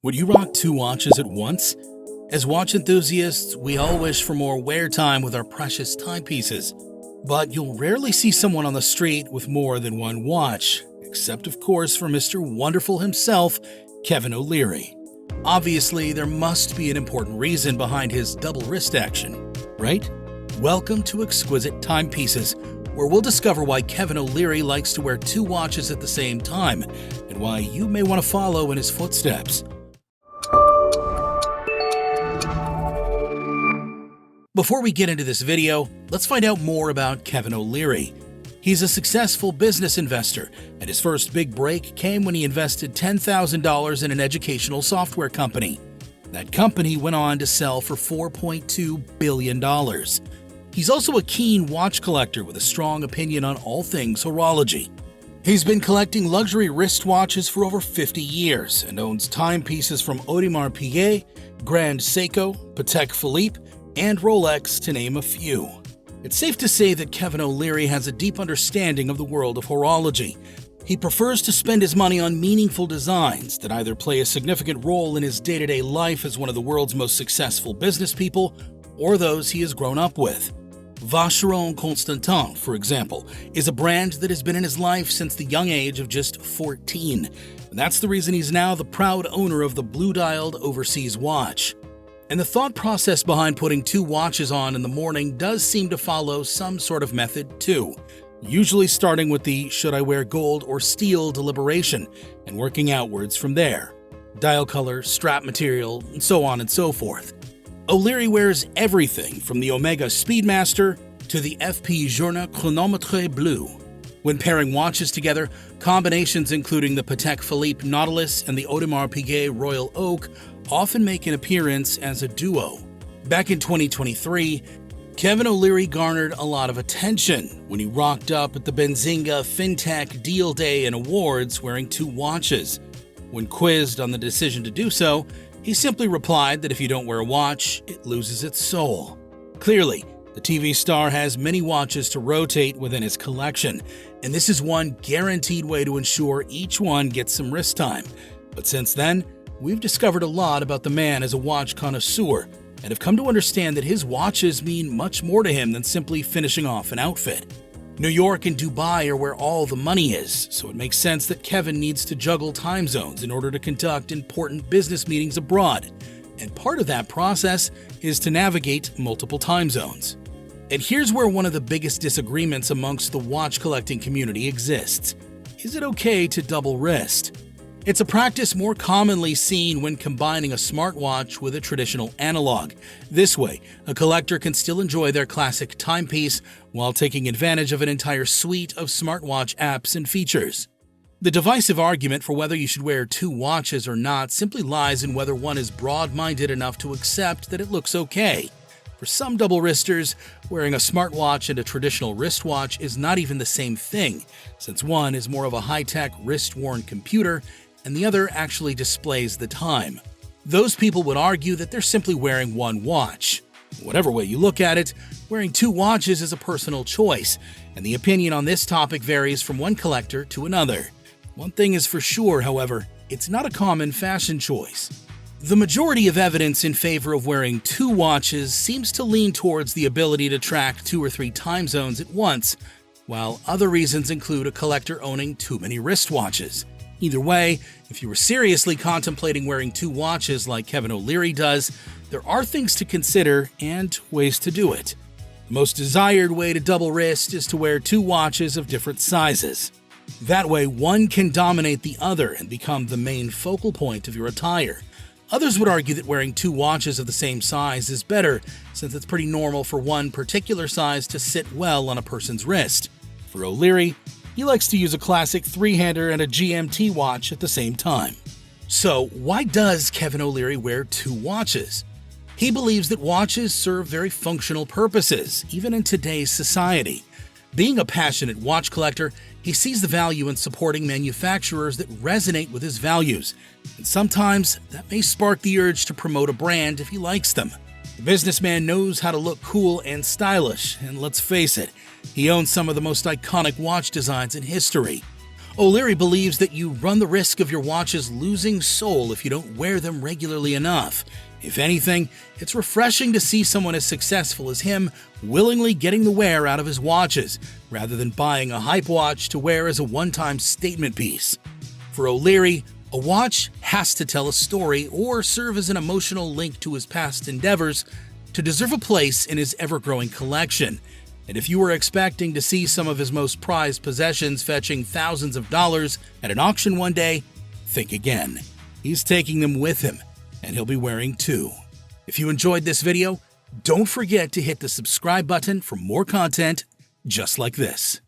Would you rock two watches at once? As watch enthusiasts, we all wish for more wear time with our precious timepieces. But you'll rarely see someone on the street with more than one watch, except of course for Mr. Wonderful himself, Kevin O'Leary. Obviously, there must be an important reason behind his double wrist action, right? Welcome to Exquisite Timepieces, where we'll discover why Kevin O'Leary likes to wear two watches at the same time, and why you may want to follow in his footsteps. Before we get into this video, let's find out more about Kevin O'Leary. He's a successful business investor, and his first big break came when he invested $10,000 in an educational software company. That company went on to sell for $4.2 billion. He's also a keen watch collector with a strong opinion on all things horology. He's been collecting luxury wristwatches for over 50 years and owns timepieces from Audemars Piguet, Grand Seiko, Patek Philippe, and Rolex, to name a few. It's safe to say that Kevin O'Leary has a deep understanding of the world of horology. He prefers to spend his money on meaningful designs that either play a significant role in his day-to-day life as one of the world's most successful business people, or those he has grown up with. Vacheron Constantin, for example, is a brand that has been in his life since the young age of just 14. And that's the reason he's now the proud owner of the blue-dialed overseas watch. And the thought process behind putting two watches on in the morning does seem to follow some sort of method too, usually starting with the should I wear gold or steel deliberation and working outwards from there. Dial color, strap material, and so on and so forth. O'Leary wears everything from the Omega Speedmaster to the FP Journe Chronometre Bleu. When pairing watches together, combinations including the Patek Philippe Nautilus and the Audemars Piguet Royal Oak often make an appearance as a duo. Back in 2023, Kevin O'Leary garnered a lot of attention when he rocked up at the Benzinga FinTech Deal Day and Awards wearing two watches. When quizzed on the decision to do so, he simply replied that if you don't wear a watch, it loses its soul. Clearly, the TV star has many watches to rotate within his collection, and this is one guaranteed way to ensure each one gets some wrist time. But since then, we've discovered a lot about the man as a watch connoisseur, and have come to understand that his watches mean much more to him than simply finishing off an outfit. New York and Dubai are where all the money is, so it makes sense that Kevin needs to juggle time zones in order to conduct important business meetings abroad, and part of that process is to navigate multiple time zones. And here's where one of the biggest disagreements amongst the watch collecting community exists. Is it okay to double wrist? It's a practice more commonly seen when combining a smartwatch with a traditional analog. This way, a collector can still enjoy their classic timepiece while taking advantage of an entire suite of smartwatch apps and features. The divisive argument for whether you should wear two watches or not simply lies in whether one is broad-minded enough to accept that it looks okay. For some double-wristers, wearing a smartwatch and a traditional wristwatch is not even the same thing, since one is more of a high-tech wrist-worn computer and the other actually displays the time. Those people would argue that they're simply wearing one watch. Whatever way you look at it, wearing two watches is a personal choice, and the opinion on this topic varies from one collector to another. One thing is for sure, however, it's not a common fashion choice. The majority of evidence in favor of wearing two watches seems to lean towards the ability to track 2 or 3 time zones at once, while other reasons include a collector owning too many wristwatches. Either way, if you were seriously contemplating wearing two watches like Kevin O'Leary does, there are things to consider and ways to do it. The most desired way to double wrist is to wear two watches of different sizes. That way, one can dominate the other and become the main focal point of your attire. Others would argue that wearing two watches of the same size is better, since it's pretty normal for one particular size to sit well on a person's wrist. For O'Leary, he likes to use a classic three-hander and a GMT watch at the same time. So, why does Kevin O'Leary wear two watches? He believes that watches serve very functional purposes, even in today's society. Being a passionate watch collector, he sees the value in supporting manufacturers that resonate with his values, and sometimes that may spark the urge to promote a brand if he likes them. The businessman knows how to look cool and stylish, and let's face it, he owns some of the most iconic watch designs in history. O'Leary believes that you run the risk of your watches losing soul if you don't wear them regularly enough. If anything, it's refreshing to see someone as successful as him willingly getting the wear out of his watches, rather than buying a hype watch to wear as a one-time statement piece. For O'Leary, a watch has to tell a story or serve as an emotional link to his past endeavors to deserve a place in his ever-growing collection. And if you were expecting to see some of his most prized possessions fetching thousands of dollars at an auction one day, think again. He's taking them with him, and he'll be wearing two. If you enjoyed this video, don't forget to hit the subscribe button for more content just like this.